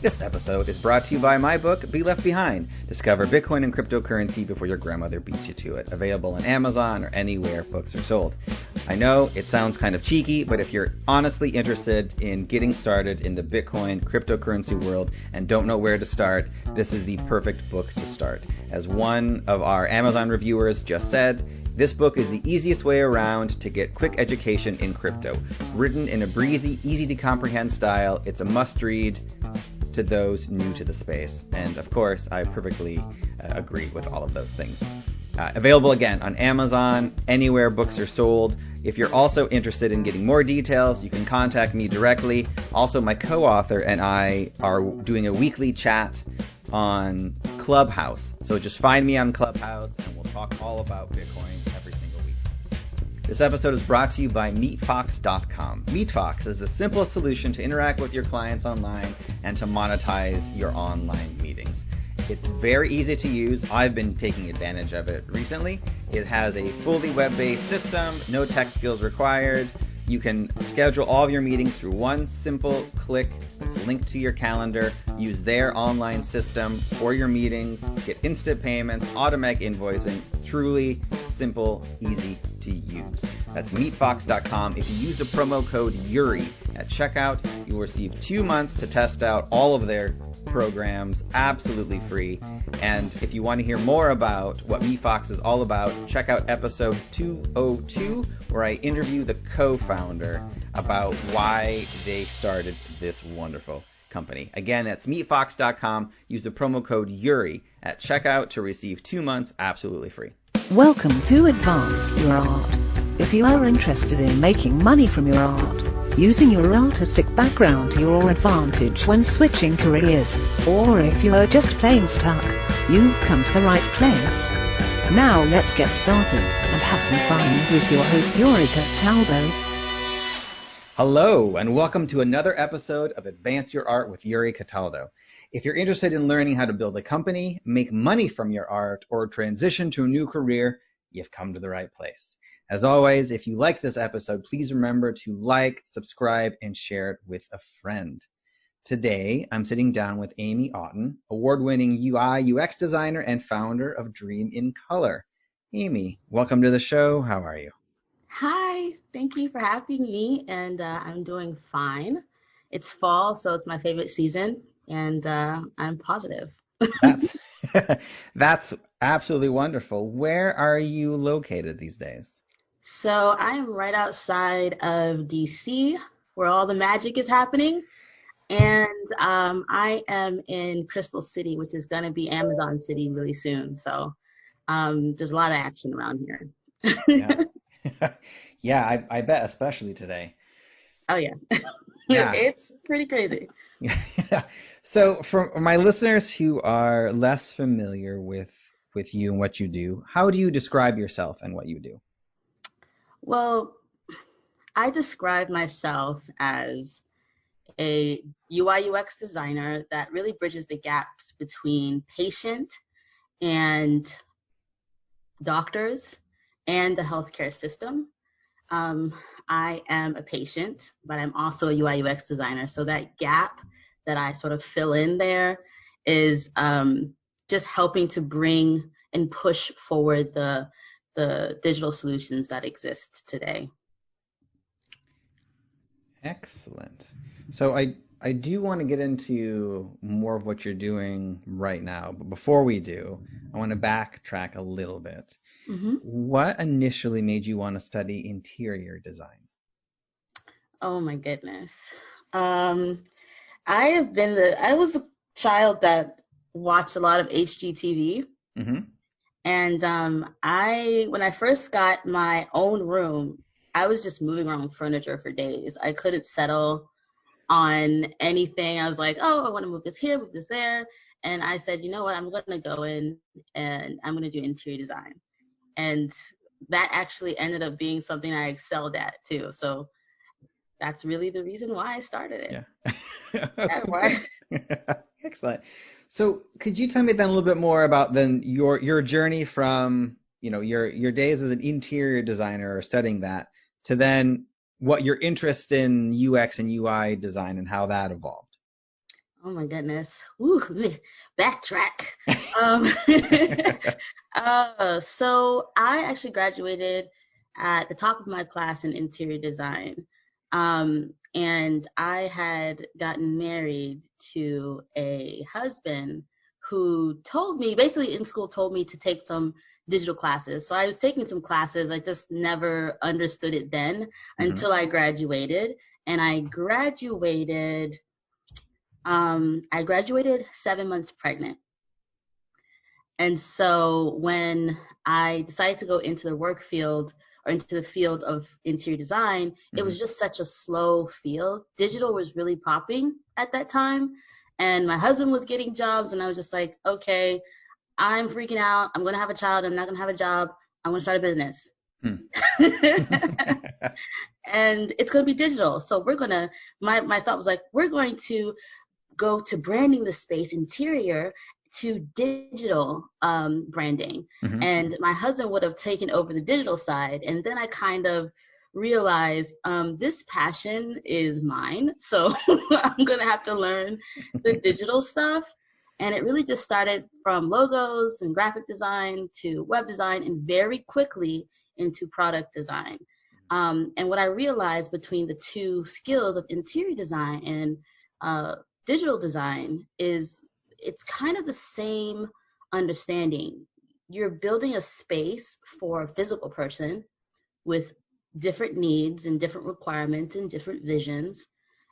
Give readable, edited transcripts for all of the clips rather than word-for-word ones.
This episode is brought to you by my book, Be Left Behind. Discover Bitcoin and cryptocurrency before your grandmother beats you to it. Available on Amazon or anywhere books are sold. I know it sounds kind of cheeky, but if you're honestly interested in getting started in the Bitcoin cryptocurrency world and don't know where to start, this is the perfect book to start. As one of our Amazon reviewers just said, this book is the easiest way around to get quick education in crypto. Written in a breezy, easy to comprehend style, it's a must-read to those new to the space. And of course, I perfectly agree with all of those things. Available again on Amazon, anywhere books are sold. If you're also interested in getting more details, you can contact me directly. Also, my co-author and I are doing a weekly chat on Clubhouse. So just find me on Clubhouse and we'll talk all about Bitcoin every single week. This episode is brought to you by MeetFox.com. MeetFox is the simplest solution to interact with your clients online and to monetize your online meetings. It's very easy to use. I've been taking advantage of it recently. It has a fully web-based system, no tech skills required. You can schedule all of your meetings through one simple click that's linked to your calendar. Use their online system for your meetings. Get instant payments, automatic invoicing. Truly simple, easy to use. That's meetfox.com. If you use the promo code URI at checkout, you will receive 2 months to test out all of their programs absolutely free. And if you want to hear more about what MeetFox is all about, check out episode 202, where I interview the co-founder about why they started this wonderful company. Again, that's meetfox.com. Use the promo code URI at checkout to receive 2 months absolutely free. Welcome to Advance Your Art. If you are interested in making money from your art, using your artistic background to your advantage when switching careers, or if you are just plain stuck, you've come to the right place. Now let's get started and have some fun with your host Yuri Cataldo. Hello, and welcome to another episode of Advance Your Art with Yuri Cataldo. If you're interested in learning how to build a company, make money from your art, or transition to a new career, you've come to the right place. As always, if you like this episode, please remember to like, subscribe, and share it with a friend. Today, I'm sitting down with Amy Oughton, award-winning UI UX designer and founder of Dream in Color. Amy, welcome to the show. How are you? Hi, thank you for having me, and I'm doing fine. It's fall, so it's my favorite season, and I'm positive. That's absolutely wonderful. Where are you located these days? So I'm right outside of DC, where all the magic is happening, and I am in Crystal City, which is going to be Amazon City really soon. So there's a lot of action around here. Yeah, yeah, I bet, especially today. Oh, yeah. Yeah. It's pretty crazy. Yeah. So for my listeners who are less familiar with you and what you do, how do you describe yourself and what you do? Well, I describe myself as a UI UX designer that really bridges the gaps between patient and doctors and the healthcare system. I am a patient, but I'm also a UI UX designer. So that gap that I sort of fill in there is just helping to bring and push forward the digital solutions that exist today. Excellent. So I do want to get into more of what you're doing right now. But before we do, I want to backtrack a little bit. Mm-hmm. What initially made you want to study interior design? Oh my goodness. I was a child that watched a lot of HGTV. Mm-hmm. And when I first got my own room, I was just moving around furniture for days. I couldn't settle on anything. I was like, oh, I want to move this here, move this there. And I said, you know what, I'm going to go in and I'm going to do interior design. And that actually ended up being something I excelled at too. So that's really the reason why I started it. Yeah. Excellent. So could you tell me then a little bit more about then your journey from, your days as an interior designer or studying that to then what your interest in UX and UI design and how that evolved? Oh my goodness. Woo, let me backtrack. Um, so I actually graduated at the top of my class in interior design. And I had gotten married to a husband who told me, basically in school, told me to take some digital classes. So I was taking some classes. I just never understood it then until I graduated. And I graduated 7 months pregnant. And so when I decided to go into the work field or into the field of interior design, it was just such a slow field. Digital was really popping at that time. And my husband was getting jobs. And I was just like, okay, I'm freaking out. I'm going to have a child. I'm not going to have a job. I'm going to start a business. And it's going to be digital. So my thought was like, we're going to go to branding the space interior to digital branding. And my husband would have taken over the digital side. And then I kind of realized this passion is mine. So I'm going to have to learn the digital stuff. And it really just started from logos and graphic design to web design and very quickly into product design. And what I realized between the two skills of interior design and digital design is it's kind of the same understanding. You're building a space for a physical person with different needs and different requirements and different visions.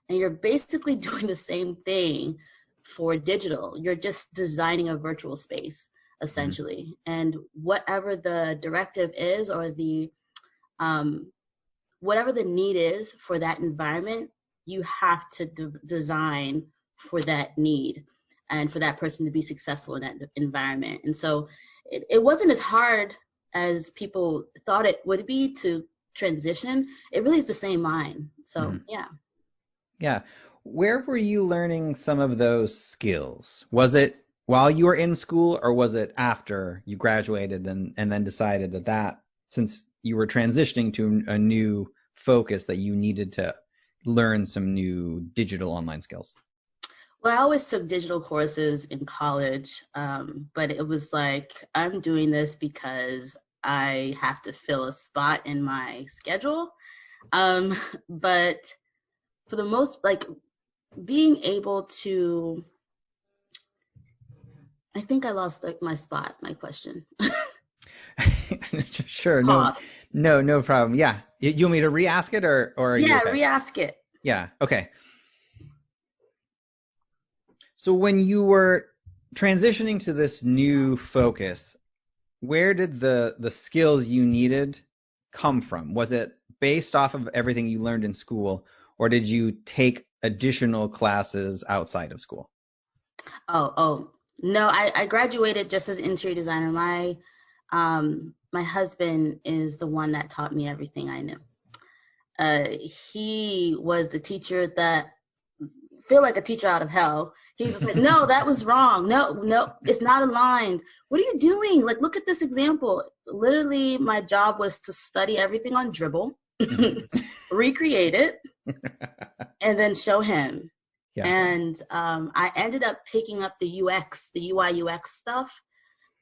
And you're basically doing the same thing for digital. You're just designing a virtual space, essentially. And whatever the directive is or the whatever the need is for that environment, you have to design for that need and for that person to be successful in that environment. And so it wasn't as hard as people thought it would be to transition. It really is the same mind. So, yeah. Yeah. Where were you learning some of those skills? Was it while you were in school, or was it after you graduated and then decided that since you were transitioning to a new focus that you needed to learn some new digital online skills? Well, I always took digital courses in college, but it was like, I'm doing this because I have to fill a spot in my schedule. But for the most, like, being able to, I think I lost my spot, my question. Sure. No problem. Yeah. You want me to re-ask it or are you okay? Re-ask it. Yeah. Okay. So when you were transitioning to this new focus, where did the skills you needed come from? Was it based off of everything you learned in school, or did you take additional classes outside of school? Oh, no, I graduated just as an interior designer. My husband is the one that taught me everything I knew. He was the teacher that feel like a teacher out of hell. He's just like, no, that was wrong. No, it's not aligned. What are you doing? Like, look at this example. Literally, my job was to study everything on Dribble, recreate it, and then show him. Yeah. And I ended up picking up the UI UX stuff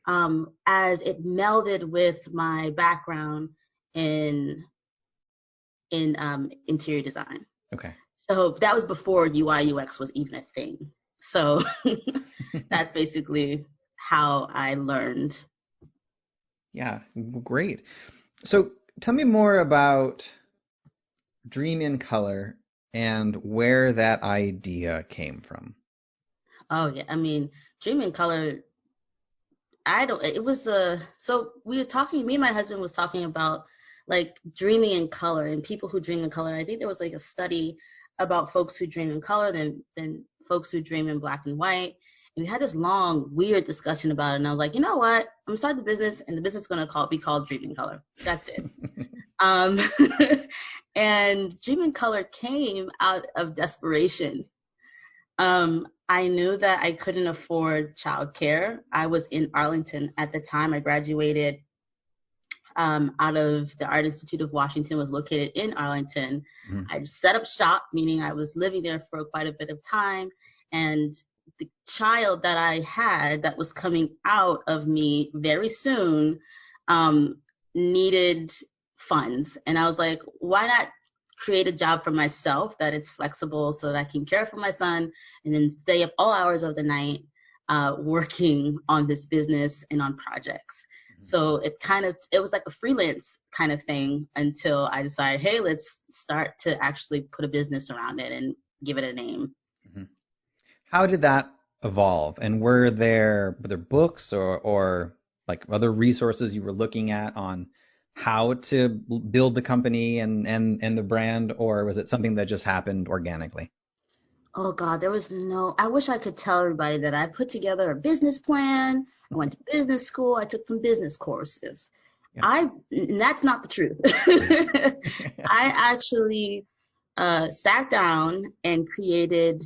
as it melded with my background in interior design. Okay. So that was before UI UX was even a thing. So that's basically how I learned. Yeah, great. So tell me more about Dream in Color and where that idea came from. Oh, yeah. I mean, Dream in Color, so we were talking, me and my husband was talking about like dreaming in color and people who dream in color. I think there was like a study about folks who dream in color than folks who dream in black and white. And we had this long, weird discussion about it. And I was like, you know what? I'm going to start the business, and the business is going to be called Dream in Color. That's it. And Dream in Color came out of desperation. I knew that I couldn't afford childcare. I was in Arlington at the time. I graduated out of the Art Institute of Washington, was located in Arlington. I set up shop, meaning I was living there for quite a bit of time. And the child that I had that was coming out of me very soon needed funds. And I was like, why not create a job for myself that it's flexible so that I can care for my son and then stay up all hours of the night working on this business and on projects. So it was like a freelance kind of thing until I decided, hey, let's start to actually put a business around it and give it a name. Mm-hmm. How did that evolve? And were there books or like other resources you were looking at on how to build the company and the brand, or was it something that just happened organically? Oh God, I wish I could tell everybody that I put together a business plan. I went to business school. I took some business courses. Yeah. That's not the truth. I actually sat down and created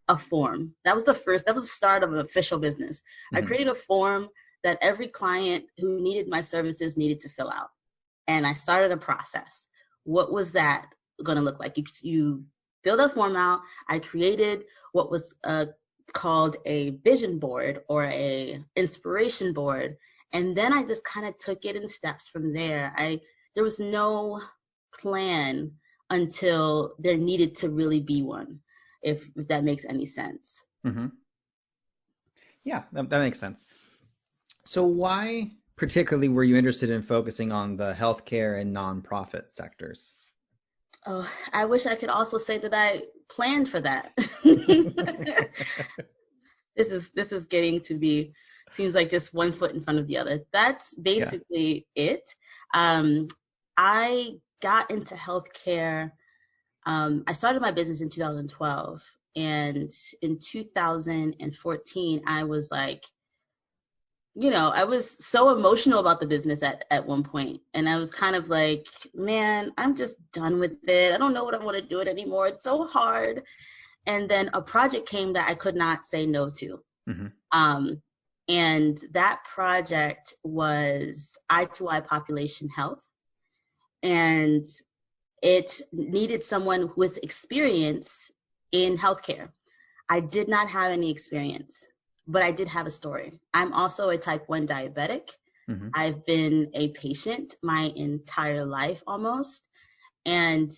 a form. That was the start of an official business. Mm-hmm. I created a form that every client who needed my services needed to fill out. And I started a process. What was that going to look like? You fill that form out. I created what was called a vision board or a inspiration board. And then I just kind of took it in steps from there. There was no plan until there needed to really be one, if that makes any sense. Mm-hmm. Yeah, that makes sense. So why particularly were you interested in focusing on the healthcare and nonprofit sectors? Oh, I wish I could also say that I planned for that. This is getting to be, seems like just one foot in front of the other. That's basically it. I got into healthcare. I started my business in 2012, and in 2014, I was like, I was so emotional about the business at one point. And I was kind of like, man, I'm just done with it. I don't know what I want to do it anymore. It's so hard. And then a project came that I could not say no to. Mm-hmm. And that project was I2I population health. And it needed someone with experience in healthcare. I did not have any experience, but I did have a story. I'm also a type 1 diabetic. Mm-hmm. I've been a patient my entire life almost. And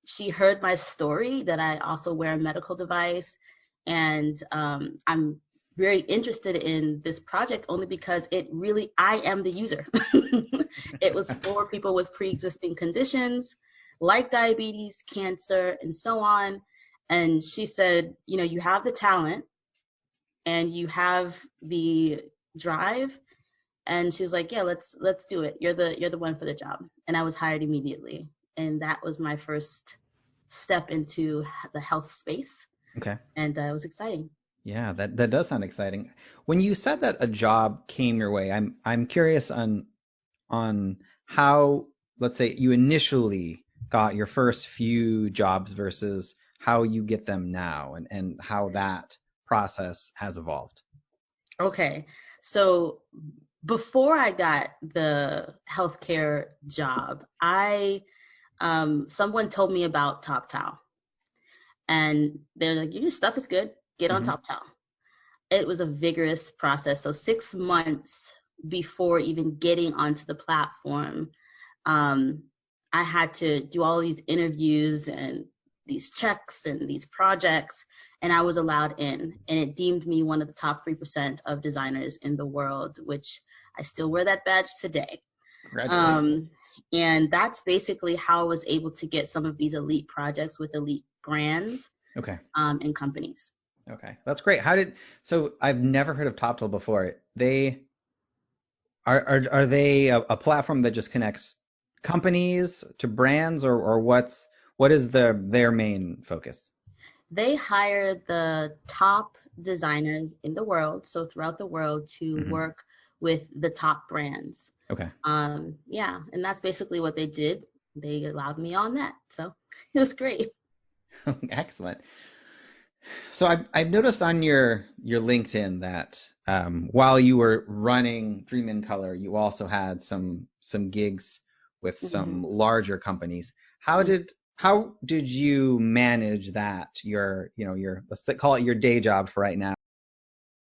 she heard my story that I also wear a medical device. And I'm very interested in this project only because I am the user. It was for people with pre-existing conditions like diabetes, cancer, and so on. And she said, you have the talent and you have the drive. And she was like, yeah, let's do it. You're the one for the job. And I was hired immediately. And that was my first step into the health space. Okay. And it was exciting. Yeah, that does sound exciting. When you said that a job came your way, I'm curious on how, let's say, you initially got your first few jobs versus how you get them now and how that process has evolved. Okay. So before I got the healthcare job, someone told me about TopTal. And they're like, your stuff is good. Get on TopTal. It was a vigorous process. So 6 months before even getting onto the platform, I had to do all these interviews and these checks and these projects, and I was allowed in. And it deemed me one of the top 3% of designers in the world, which I still wear that badge today. Congratulations. And that's basically how I was able to get some of these elite projects with elite brands. Okay. And companies. Okay, that's great. So I've never heard of TopTal before. They are they a platform that just connects companies to brands, or what is their main focus? They hire the top designers in the world, so throughout the world, to work with the top brands. Okay. Yeah, and that's basically what they did. They allowed me on that, so it was great. Excellent. So I've noticed on your LinkedIn that while you were running Dream in Color, you also had some gigs with some larger companies. How how did you manage that? Let's call it your day job for right now.